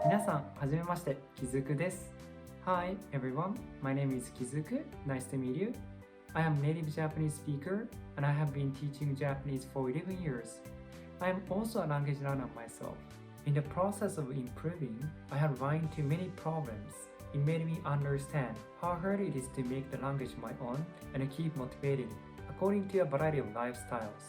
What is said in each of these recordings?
皆さん、はじめまして、きずくです。Hi everyone, my name is Kizuku. Nice to meet you. I am native Japanese speaker and I have been teaching Japanese for 11 years. I am also a language learner myself. In the process of improving, I have run into many problems. It made me understand how hard it is to make the language my own and keep motivated according to a variety of lifestyles.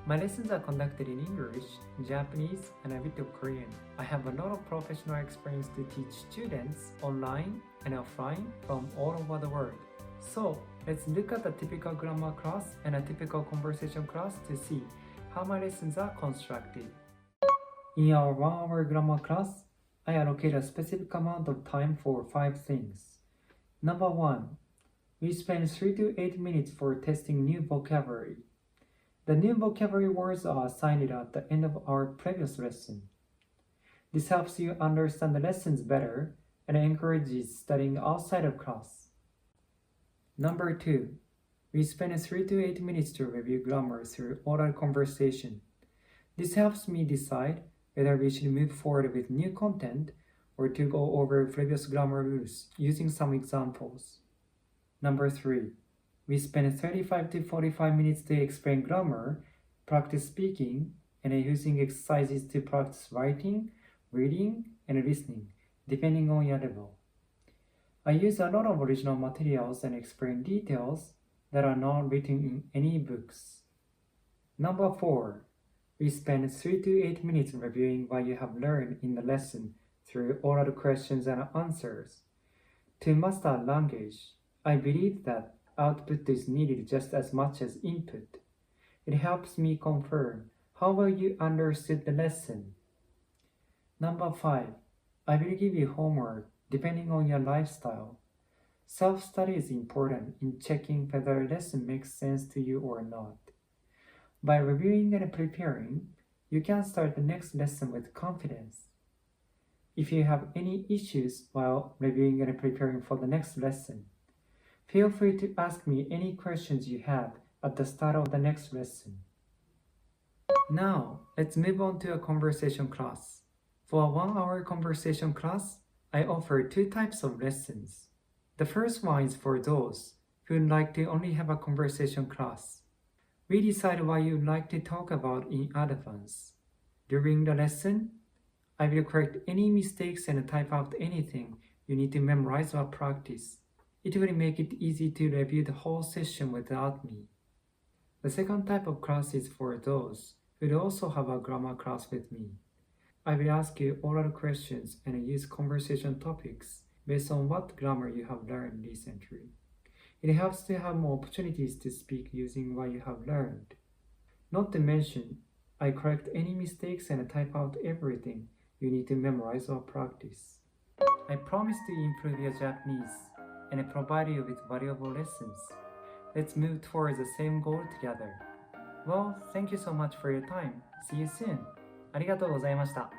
My lessons are conducted in English, Japanese, and a bit of Korean. I have a lot of professional experience to teach students online and offline from all over the world. So, let's look at a typical grammar class and a typical conversation class to see how my lessons are constructed. In our 1-hour grammar class, I allocate a specific amount of time for 5 things. Number 1. We spend 3 to 8 minutes for testing new vocabulary. The new vocabulary words are assigned at the end of our previous lesson. This helps you understand the lessons better and encourages studying outside of class. Number 2. We spend 3 to 8 minutes to review grammar through oral conversation. This helps me decide whether we should move forward with new content or to go over previous grammar rules using some examples. Number 3. We spend 35 to 45 minutes to explain grammar, practice speaking, and using exercises to practice writing, reading, and listening, depending on your level. I use a lot of original materials and explain details that are not written in any books. Number 4. We spend 3 to 8 minutes reviewing what you have learned in the lesson through oral questions and answers. To master language, I believe that output is needed just as much as input. It helps me confirm how well you understood the lesson. Number 5. I will give you homework depending on your lifestyle. Self-study is important in checking whether a lesson makes sense to you or not. By reviewing and preparing, you can start the next lesson with confidence. If you have any issues while reviewing and preparing for the next lesson, feel free to ask me any questions you have at the start of the next lesson. Now, let's move on to a conversation class. For a 1-hour conversation class, I offer 2 types of lessons. The first one is for those who would like to only have a conversation class. We decide what you would like to talk about in advance. During the lesson, I will correct any mistakes and type out anything you need to memorize or practice. It will make it easy to review the whole session without me. The second type of class is for those who will also have a grammar class with me. I will ask you oral questions and use conversation topics based on what grammar you have learned recently. It helps to have more opportunities to speak using what you have learned. Not to mention, I correct any mistakes and type out everything you need to memorize or practice. I promise to improve your Japanese and provide you with valuable lessons. Let's move towards the same goal together. Well, thank you so much for your time. See you soon. ありがとうございました。